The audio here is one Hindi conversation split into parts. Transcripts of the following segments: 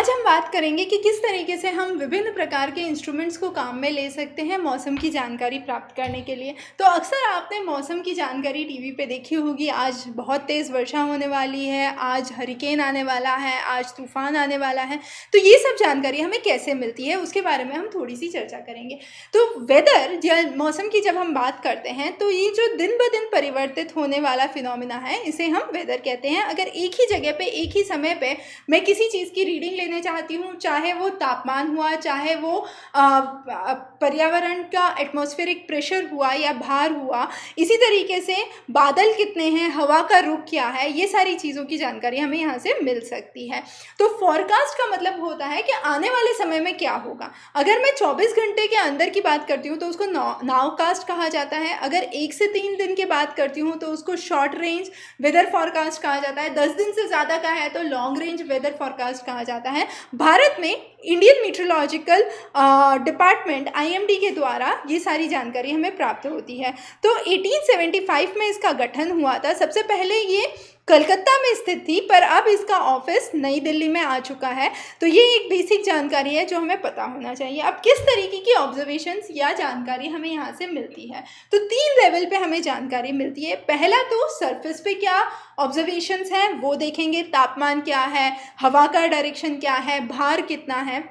आज हम बात करेंगे कि किस तरीके से हम विभिन्न प्रकार के इंस्ट्रूमेंट्स को काम में ले सकते हैं मौसम की जानकारी प्राप्त करने के लिए। तो अक्सर आपने मौसम की जानकारी टीवी पे देखी होगी, आज बहुत तेज़ वर्षा होने वाली है, आज हरिकेन आने वाला है, आज तूफ़ान आने वाला है। तो ये सब जानकारी हमें कैसे मिलती है उसके बारे में हम थोड़ी सी चर्चा करेंगे। तो वेदर या मौसम की जब हम बात करते हैं तो ये जो दिन ब दिन परिवर्तित होने वाला फिनोमिना है, इसे हम वेदर कहते हैं। अगर एक ही जगह पे एक ही समय पे मैं किसी चीज़ की रीडिंग लेने चाहती हूँ, चाहे वो तापमान हुआ, चाहे वो पर्यावरण का एटमॉस्फेरिक प्रेशर हुआ या भार हुआ, इसी तरीके से बादल कितने हैं, हवा का रुख क्या है, ये सारी चीज़ों की जानकारी हमें यहाँ से मिल सकती है। तो फॉरकास्ट का मतलब होता है कि आने वाले समय में क्या होगा। अगर मैं 24 घंटे के अंदर की बात करती हूँ तो उसको नाउकास्ट कहा जाता है। अगर 1 से 3 दिन की बात करती हूँ तो उसको शॉर्ट रेंज वेदर फॉरकास्ट कहा जाता है। 10 दिन से ज़्यादा का है तो लॉन्ग रेंज वेदर फॉरकास्ट कहा जाता है। भारत में इंडियन मीटरोलॉजिकल डिपार्टमेंट IMD के द्वारा ये सारी जानकारी हमें प्राप्त होती है। तो 1875 में इसका गठन हुआ था। सबसे पहले ये कलकत्ता में स्थित थी, पर अब इसका ऑफिस नई दिल्ली में आ चुका है। तो ये एक बेसिक जानकारी है जो हमें पता होना चाहिए। अब किस तरीके की ऑब्जर्वेशंस या जानकारी हमें यहाँ से मिलती है, तो 3 लेवल पे हमें जानकारी मिलती है। पहला तो सरफेस पे क्या ऑब्जर्वेशंस हैं वो देखेंगे, तापमान क्या है, हवा का डायरेक्शन क्या है, भार कितना है।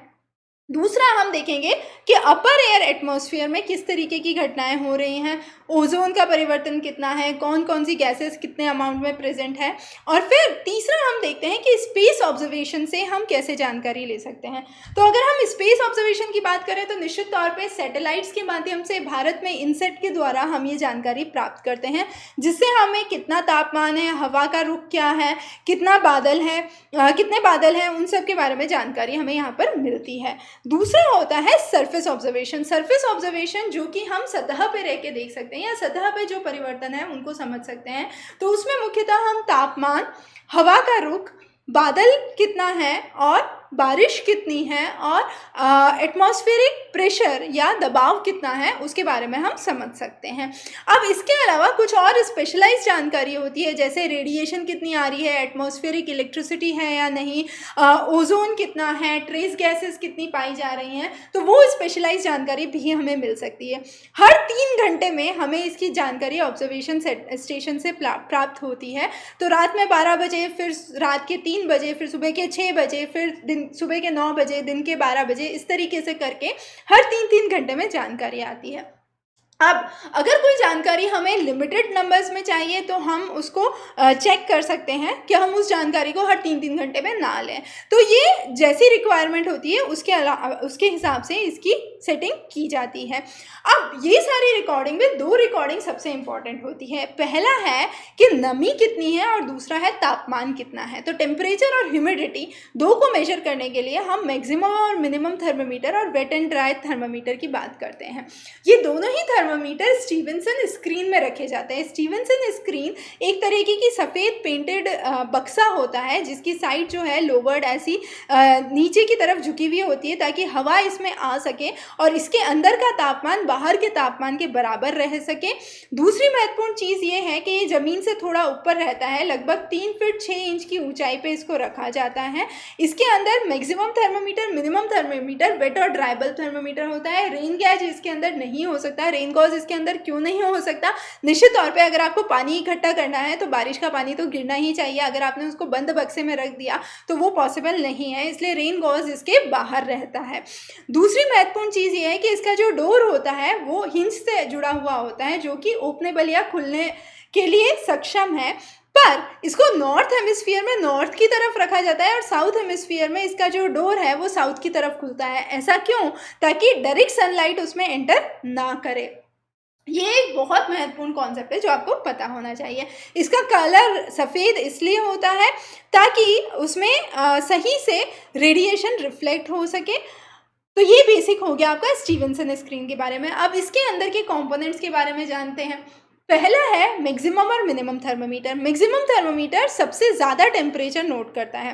दूसरा हम देखेंगे कि अपर एयर एटमॉस्फेयर में किस तरीके की घटनाएं हो रही हैं, ओजोन का परिवर्तन कितना है, कौन कौन सी गैसेस कितने अमाउंट में प्रेजेंट है। और फिर तीसरा हम देखते हैं कि स्पेस ऑब्जर्वेशन से हम कैसे जानकारी ले सकते हैं। तो अगर हम स्पेस ऑब्जर्वेशन की बात करें तो निश्चित तौर पे सैटेलाइट्स के माध्यम से भारत में इनसेट के द्वारा हम ये जानकारी प्राप्त करते हैं, जिससे हमें कितना तापमान है, हवा का रुख क्या है, कितना बादल है, कितने बादल हैं, उन सब के बारे में जानकारी हमें यहाँ पर मिलती है। दूसरा होता है सरफेस ऑब्जर्वेशन। सरफेस ऑब्जर्वेशन जो कि हम सतह पे रह के देख सकते हैं या सतह पे जो परिवर्तन है उनको समझ सकते हैं। तो उसमें मुख्यतः हम तापमान, हवा का रुख, बादल कितना है और बारिश कितनी है और एटमॉस्फेरिक प्रेशर या दबाव कितना है उसके बारे में हम समझ सकते हैं। अब इसके अलावा कुछ और स्पेशलाइज्ड जानकारी होती है, जैसे रेडिएशन कितनी आ रही है, एटमॉस्फेरिक इलेक्ट्रिसिटी है या नहीं, ओजोन कितना है, ट्रेस गैसेस कितनी पाई जा रही हैं। तो वो स्पेशलाइज्ड जानकारी भी हमें मिल सकती है। हर 3 घंटे में हमें इसकी जानकारी ऑब्जर्वेशन स्टेशन से प्राप्त होती है। तो रात में 12 बजे, फिर रात के 3 बजे, फिर सुबह के 6 बजे, फिर सुबह के 9 बजे, दिन के 12 बजे, इस तरीके से करके हर 3-3 घंटे में जानकारी आती है। अब अगर कोई जानकारी हमें लिमिटेड नंबर्स में चाहिए तो हम उसको चेक कर सकते हैं कि हम उस जानकारी को हर 3-3 घंटे में ना लें। तो ये जैसी रिक्वायरमेंट होती है उसके हिसाब से इसकी सेटिंग की जाती है। अब ये सारी रिकॉर्डिंग में 2 रिकॉर्डिंग सबसे इम्पॉर्टेंट होती है। पहला है कि नमी कितनी है और दूसरा है तापमान कितना है। तो टेम्परेचर और ह्यूमिडिटी 2 को मेजर करने के लिए हम मैक्सिमम और मिनिमम थर्मामीटर और वेट एंड ड्राई थर्मामीटर की बात करते हैं। ये दोनों ही थर्मामीटर स्टीवेंसन स्क्रीन में रखे जाते हैं। स्टीवेंसन स्क्रीन एक तरीके की सफ़ेद पेंटेड बक्सा होता है जिसकी साइड जो है लोवर्ड ऐसी नीचे की तरफ झुकी हुई होती है ताकि हवा इसमें आ सके और इसके अंदर का तापमान बाहर के तापमान के बराबर रह सके। दूसरी महत्वपूर्ण चीज़ ये है कि ये ज़मीन से थोड़ा ऊपर रहता है, लगभग 3 फीट 6 इंच की ऊंचाई पे इसको रखा जाता है। इसके अंदर maximum thermometer, minimum thermometer, wet और ड्राई बल्ब थर्मामीटर होता है। रेन गैज इसके अंदर नहीं हो सकता। रेन गॉज इसके अंदर क्यों नहीं हो सकता? निश्चित तौर पे अगर आपको पानी इकट्ठा करना है तो बारिश का पानी तो गिरना ही चाहिए। अगर आपने उसको बंद बक्से में रख दिया तो वो पॉसिबल नहीं है, इसलिए रेन गॉज इसके बाहर रहता है। दूसरी महत्वपूर्ण चीज़ ये है कि इसका जो डोर होता है वो हिंज से जुड़ा हुआ होता है जो कि ओपनेबल या खुलने के लिए सक्षम है, पर इसको नॉर्थ हेमिस्फीयर में नॉर्थ की तरफ रखा जाता है और साउथ हेमिस्फीयर में इसका जो डोर है वो साउथ की तरफ खुलता है। ऐसा क्यों? ताकि डायरेक्ट सनलाइट उसमें एंटर ना करे। ये एक बहुत महत्वपूर्ण कॉन्सेप्ट है जो आपको पता होना चाहिए। इसका कलर सफ़ेद इसलिए होता है ताकि उसमें सही से रेडिएशन रिफ्लेक्ट हो सके। तो ये बेसिक हो गया आपका स्टीवेंसन स्क्रीन के बारे में। अब इसके अंदर के कंपोनेंट्स के बारे में जानते हैं। पहला है मैक्सिमम और मिनिमम थर्मामीटर। मैक्सिमम थर्मामीटर सबसे ज़्यादा टेम्परेचर नोट करता है।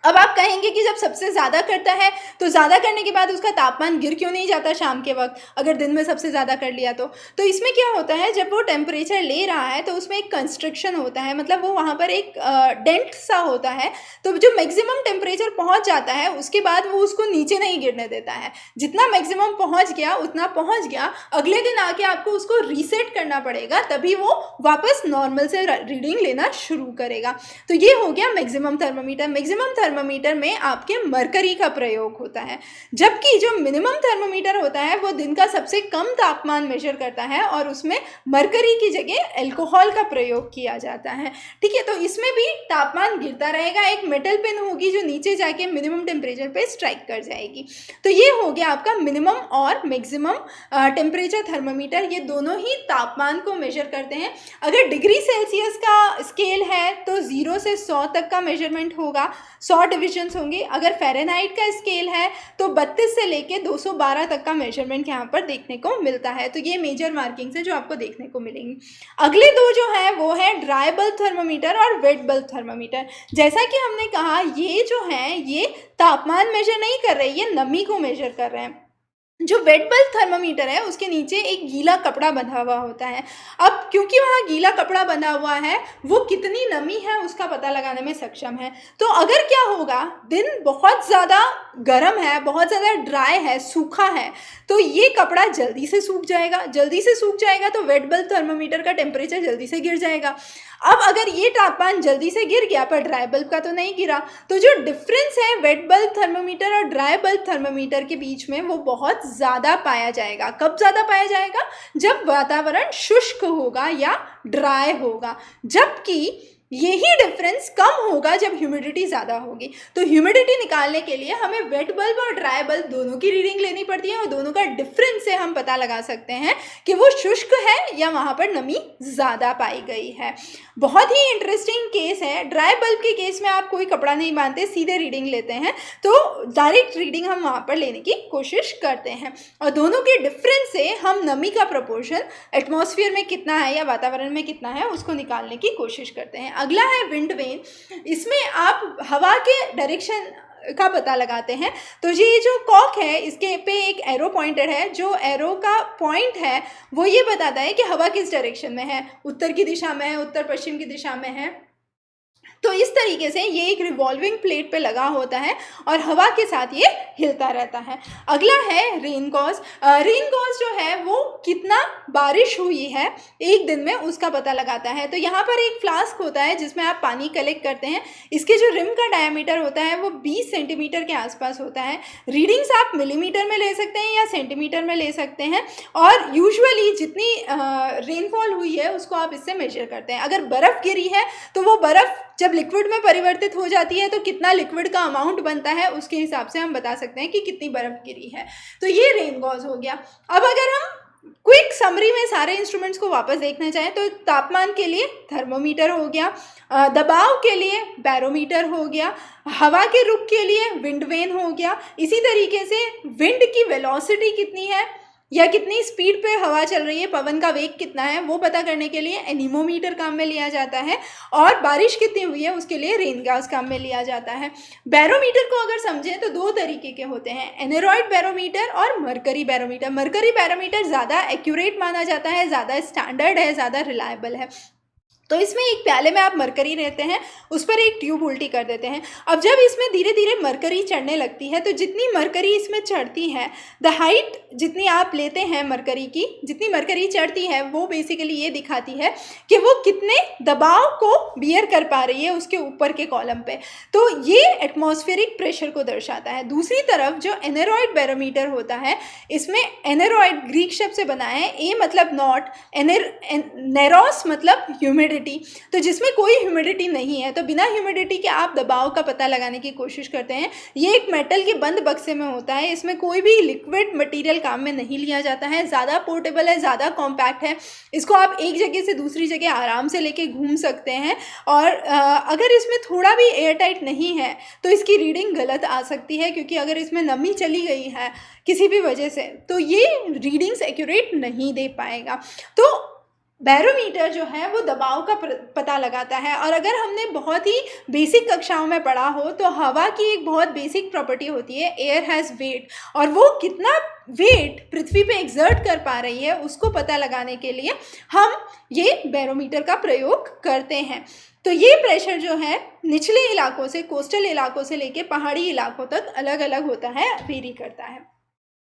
अब आप कहेंगे कि जब सबसे ज़्यादा करता है तो ज़्यादा करने के बाद उसका तापमान गिर क्यों नहीं जाता शाम के वक्त, अगर दिन में सबसे ज़्यादा कर लिया तो इसमें क्या होता है, जब वो टेम्परेचर ले रहा है तो उसमें एक कंस्ट्रिक्शन होता है, मतलब वो वहाँ पर एक डेंट सा होता है। तो जो मैक्सिमम टेम्परेचर पहुँच जाता है उसके बाद वो उसको नीचे नहीं गिरने देता है, जितना मैक्सिमम पहुँच गया उतना पहुँच गया, अगले दिन आके आपको उसको रीसेट करना पड़ेगा, तभी वो वापस नॉर्मल से रीडिंग लेना शुरू करेगा। तो ये हो गया मैक्सिमम थर्मामीटर। मैक्सिमम थर्मामीटर में आपके मरकरी का प्रयोग होता है, जबकि जो मिनिमम थर्मामीटर होता है वो दिन का सबसे कम तापमान मेजर करता है और उसमें मरकरी की जगह अल्कोहल का प्रयोग किया जाता है। ठीक है, तो इसमें भी तापमान गिरता रहेगा, एक मेटल पिन होगी जो नीचे जाके मिनिमम टेम्परेचर पे स्ट्राइक कर जाएगी। तो ये हो गया आपका मिनिमम और मैक्सिमम टेम्परेचर थर्मामीटर, ये दोनों ही तापमान को मेजर करते हैं। अगर डिग्री सेल्सियस का स्केल है तो 0 से 100 तक का मेजरमेंट होगा, 100 डिविजन्स होंगे। अगर फ़ारेनहाइट का स्केल है तो 32 से लेके 212 तक का मेजरमेंट यहाँ पर देखने को मिलता है। तो ये मेजर मार्किंग्स है जो आपको देखने को मिलेंगी। अगले दो जो है वो है ड्राई बल्ब थर्मामीटर और वेट बल्ब थर्मामीटर। जैसा कि हमने कहा, ये जो है ये तापमान मेजर नहीं कर रहे, ये नमी को मेजर कर रहे हैं। जो वेट बल्ब थर्मामीटर है उसके नीचे एक गीला कपड़ा बंधा हुआ होता है। अब क्योंकि वहाँ गीला कपड़ा बंधा हुआ है, वो कितनी नमी है उसका पता लगाने में सक्षम है। तो अगर क्या होगा, दिन बहुत ज़्यादा गर्म है, बहुत ज़्यादा ड्राई है, सूखा है, तो ये कपड़ा जल्दी से सूख जाएगा। जल्दी से सूख जाएगा तो वेट बल्ब थर्मामीटर का टेम्परेचर जल्दी से गिर जाएगा। अब अगर ये तापमान जल्दी से गिर गया पर ड्राई बल्ब का तो नहीं गिरा, तो जो डिफरेंस है वेट बल्ब थर्मामीटर और ड्राई बल्ब थर्मामीटर के बीच में वो बहुत ज़्यादा पाया जाएगा। कब ज़्यादा पाया जाएगा? जब वातावरण शुष्क होगा या ड्राई होगा, जबकि यही डिफरेंस कम होगा जब ह्यूमिडिटी ज़्यादा होगी। तो ह्यूमिडिटी निकालने के लिए हमें वेट बल्ब और ड्राई बल्ब दोनों की रीडिंग लेनी पड़ती है और दोनों का डिफरेंस से हम पता लगा सकते हैं कि वो शुष्क है या वहाँ पर नमी ज़्यादा पाई गई है। बहुत ही इंटरेस्टिंग केस है। ड्राई बल्ब के केस में आप कोई कपड़ा नहीं बांधते, सीधे रीडिंग लेते हैं, तो डायरेक्ट रीडिंग हम वहाँ पर लेने की कोशिश करते हैं और दोनों के डिफरेंस से हम नमी का प्रपोर्शन एटमॉस्फेयर में कितना है या वातावरण में कितना है उसको निकालने की कोशिश करते हैं। अगला है विंड वेन। इसमें आप हवा के डायरेक्शन का पता लगाते हैं। तो ये जो कॉक है इसके पे एक एरो पॉइंटेड है, जो एरो का पॉइंट है वो ये बताता है कि हवा किस डायरेक्शन में है, उत्तर की दिशा में है, उत्तर पश्चिम की दिशा में है। तो इस तरीके से ये एक रिवॉल्विंग प्लेट पे लगा होता है और हवा के साथ ये हिलता रहता है। अगला है रेन कॉज। रेन कॉज जो है वो कितना बारिश हुई है एक दिन में उसका पता लगाता है। तो यहाँ पर एक फ्लास्क होता है जिसमें आप पानी कलेक्ट करते हैं। इसके जो रिम का डायमीटर होता है वो 20 सेंटीमीटर के आसपास होता है। रीडिंग्स आप मिलीमीटर में ले सकते हैं या सेंटीमीटर में ले सकते हैं और यूजुअली जितनी रेनफॉल हुई है उसको आप इससे मेजर करते हैं। अगर बर्फ़ गिरी है तो वो बर्फ़ जब लिक्विड में परिवर्तित हो जाती है तो कितना लिक्विड का अमाउंट बनता है उसके हिसाब से हम बता सकते हैं कि कितनी बर्फ़ गिरी है। तो ये रेन गॉज हो गया। अब अगर हम क्विक समरी में सारे इंस्ट्रूमेंट्स को वापस देखना चाहें तो तापमान के लिए थर्मोमीटर हो गया, दबाव के लिए बैरोमीटर हो गया, हवा के रुख के लिए विंड वेन हो गया। इसी तरीके से विंड की वेलोसिटी कितनी है या कितनी स्पीड पे हवा चल रही है, पवन का वेग कितना है, वो पता करने के लिए एनीमोमीटर काम में लिया जाता है और बारिश कितनी हुई है उसके लिए रेन गॉज काम में लिया जाता है। बैरोमीटर को अगर समझें तो दो तरीके के होते हैं, एनेरॉइड बैरोमीटर और मरकरी बैरोमीटर। मरकरी बैरोमीटर ज़्यादा एक्यूरेट माना जाता है, ज़्यादा स्टैंडर्ड है, ज़्यादा रिलायबल है। तो इसमें एक प्याले में आप मरकरी रहते हैं, उस पर एक ट्यूब उल्टी कर देते हैं। अब जब इसमें धीरे धीरे मरकरी चढ़ने लगती है तो जितनी मरकरी इसमें चढ़ती है, द हाइट जितनी आप लेते हैं मरकरी की, जितनी मरकरी चढ़ती है वो बेसिकली ये दिखाती है कि वो कितने दबाव को बियर कर पा रही है उसके ऊपर के कॉलम पे। तो ये एटमॉस्फेरिक प्रेशर को दर्शाता है। दूसरी तरफ जो एनेरॉइड बैरोमीटर होता है, इसमें एनेरॉइड ग्रीक शब्द से बना है, ए मतलब नॉट, नेरोस मतलब ह्यूमिडिटी, तो जिसमें कोई ह्यूमिडिटी नहीं है। तो बिना ह्यूमिडिटी के आप दबाव का पता लगाने की कोशिश करते हैं। ये एक मेटल के बंद बक्से में होता है, इसमें कोई भी लिक्विड मटेरियल काम में नहीं लिया जाता है, ज़्यादा पोर्टेबल है, ज़्यादा कॉम्पैक्ट है। इसको आप एक जगह से दूसरी जगह आराम से लेके घूम सकते हैं और अगर इसमें थोड़ा भी एयर टाइट नहीं है तो इसकी रीडिंग गलत आ सकती है, क्योंकि अगर इसमें नमी चली गई है किसी भी वजह से तो ये रीडिंग्स एक्यूरेट नहीं दे पाएगा। तो बैरोमीटर जो है वो दबाव का पता लगाता है। और अगर हमने बहुत ही बेसिक कक्षाओं में पढ़ा हो तो हवा की एक बहुत बेसिक प्रॉपर्टी होती है, एयर हैज़ वेट, और वो कितना वेट पृथ्वी पे एक्सर्ट कर पा रही है उसको पता लगाने के लिए हम ये बैरोमीटर का प्रयोग करते हैं। तो ये प्रेशर जो है निचले इलाकों से, कोस्टल इलाकों से लेके पहाड़ी इलाकों तक अलग अलग होता है, वेरी करता है।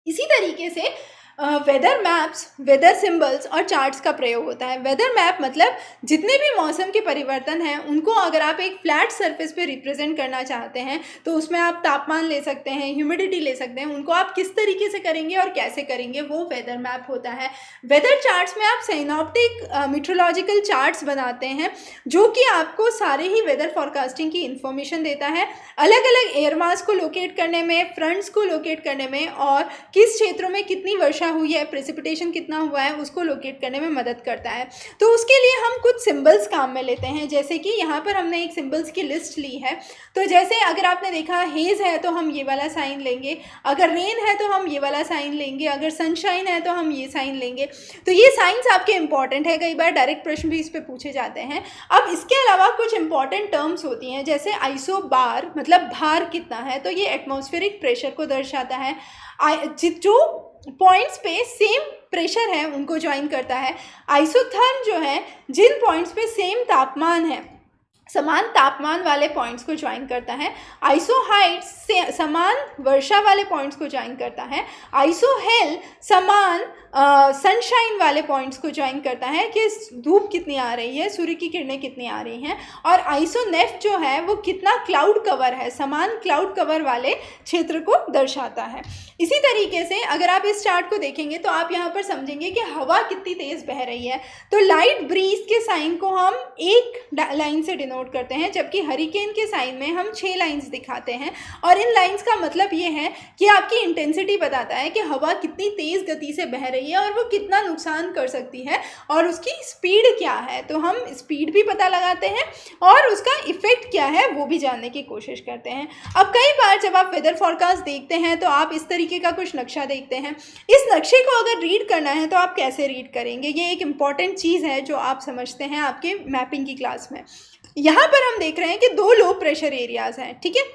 इसी तरीके से वेदर मैप्स, वेदर सिंबल्स और चार्ट्स का प्रयोग होता है। वेदर मैप मतलब जितने भी मौसम के परिवर्तन हैं उनको अगर आप एक फ्लैट सरफेस पे रिप्रेजेंट करना चाहते हैं तो उसमें आप तापमान ले सकते हैं, ह्यूमिडिटी ले सकते हैं, उनको आप किस तरीके से करेंगे और कैसे करेंगे वो वेदर मैप होता है। वेदर चार्ट्स में आप सिनॉप्टिक मीट्रोलॉजिकल चार्ट्स बनाते हैं जो कि आपको सारे ही वेदर फॉरकास्टिंग की इंफॉर्मेशन देता है, अलग अलग एयर मास को लोकेट करने में, फ्रंट्स को लोकेट करने में और किस क्षेत्रों में कितनी वर्षा हुई है, प्रेसिपिटेशन कितना हुआ है उसको लोकेट करने में मदद करता है। तो उसके लिए हम कुछ सिंबल्स काम में लेते हैं, जैसे कि यहाँ पर हमने एक सिंबल्स की लिस्ट ली है। तो जैसे अगर आपने देखा हेज है तो हम ये वाला साइन लेंगे, अगर रेन है तो हम ये वाला साइन लेंगे, अगर सनशाइन है तो हम ये साइन लेंगे। तो ये साइंस आपके इंपॉर्टेंट है, कई बार डायरेक्ट प्रश्न भी इस पर पूछे जाते हैं। अब इसके अलावा कुछ इंपॉर्टेंट टर्म्स होती हैं, जैसे आइसोबार मतलब भार कितना है, तो ये एटमॉस्फेरिक प्रेशर को दर्शाता है। जो पॉइंट्स पे सेम प्रेशर है उनको ज्वाइन करता है। आइसोथर्म जो है जिन पॉइंट्स पे सेम तापमान है, समान तापमान वाले पॉइंट्स को ज्वाइन करता है। आइसोहाइट से समान वर्षा वाले पॉइंट्स को ज्वाइन करता है। आइसोहेल समान सनशाइन वाले पॉइंट्स को ज्वाइन करता है कि धूप कितनी आ रही है, सूर्य की किरणें कितनी आ रही हैं। और आइसोनेफ्ट जो है वो कितना क्लाउड कवर है, समान क्लाउड कवर वाले क्षेत्र को दर्शाता है। इसी तरीके से अगर आप इस चार्ट को देखेंगे तो आप यहाँ पर समझेंगे कि हवा कितनी तेज़ बह रही है। तो लाइट ब्रीज के साइन को हम एक लाइन से डिनोट करते हैं, जबकि हरिकेन के साइन में हम 6 लाइंस दिखाते हैं। और इन लाइंस का मतलब ये है कि आपकी इंटेंसिटी बताता है कि हवा कितनी तेज़ गति से बह रही है और वो कितना नुकसान कर सकती है और उसकी स्पीड क्या है। तो हम स्पीड भी पता लगाते हैं और उसका इफेक्ट क्या है वो भी जानने की कोशिश करते हैं। अब कई बार जब आप वेदर फॉरकास्ट देखते हैं तो आप इस तरीके का कुछ नक्शा देखते हैं। इस नक्शे को अगर रीड करना है तो आप कैसे रीड करेंगे, ये एक इम्पॉर्टेंट चीज़ है जो आप समझते हैं आपके मैपिंग की क्लास में। यहाँ पर हम देख रहे हैं कि 2 लो प्रेशर एरियाज़ हैं, ठीक है।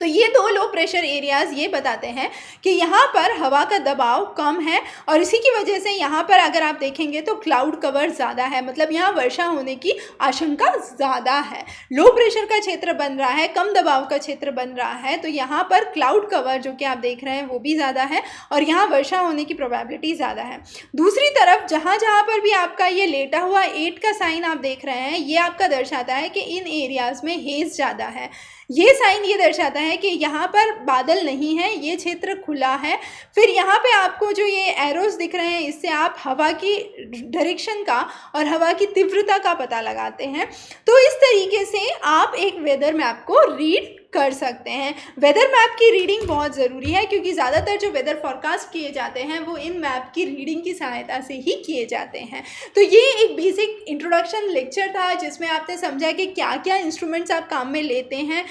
तो ये 2 लो प्रेशर एरियाज़ ये बताते हैं कि यहाँ पर हवा का दबाव कम है और इसी की वजह से यहाँ पर अगर आप देखेंगे तो क्लाउड कवर ज़्यादा है, मतलब यहाँ वर्षा होने की आशंका ज़्यादा है। लो प्रेशर का क्षेत्र बन रहा है, कम दबाव का क्षेत्र बन रहा है, तो यहाँ पर क्लाउड कवर जो कि आप देख रहे हैं वो भी ज़्यादा है और यहाँ वर्षा होने की प्रोबेबिलिटी ज़्यादा है। दूसरी तरफ जहाँ जहाँ पर भी आपका ये लेटा हुआ 8 का साइन आप देख रहे हैं, ये आपका दर्शाता है कि इन एरियाज़ में हेज़ ज़्यादा है। ये साइन ये दर्शाता है कि यहाँ पर बादल नहीं है, ये क्षेत्र खुला है। फिर यहाँ पे आपको जो ये एरोस दिख रहे हैं इससे आप हवा की डायरेक्शन का और हवा की तीव्रता का पता लगाते हैं। तो इस तरीके से आप एक वेदर मैप को रीड कर सकते हैं। वेदर मैप की रीडिंग बहुत ज़रूरी है क्योंकि ज़्यादातर जो वेदर फॉरकास्ट किए जाते हैं वो इन मैप की रीडिंग की सहायता से ही किए जाते हैं। तो ये एक बेसिक इंट्रोडक्शन लेक्चर था जिसमें आपने समझा कि क्या क्या इंस्ट्रूमेंट्स आप काम में लेते हैं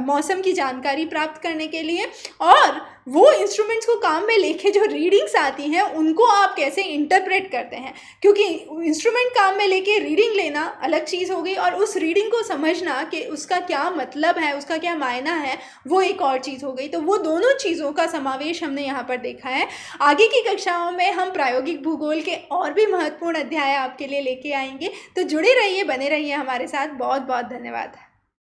मौसम की जानकारी प्राप्त करने के लिए, और वो इंस्ट्रूमेंट्स को काम में लेके जो रीडिंग्स आती हैं उनको आप कैसे इंटरप्रेट करते हैं। क्योंकि इंस्ट्रूमेंट काम में लेके रीडिंग लेना अलग चीज़ हो गई और उस रीडिंग को समझना कि उसका क्या मतलब है, उसका क्या मायना है, वो एक और चीज़ हो गई। तो वो दोनों चीज़ों का समावेश हमने यहाँ पर देखा है। आगे की कक्षाओं में हम प्रायोगिक भूगोल के और भी महत्वपूर्ण अध्याय आपके लिए लेके आएंगे। तो जुड़े रहिए, बने रहिए हमारे साथ। बहुत बहुत धन्यवाद।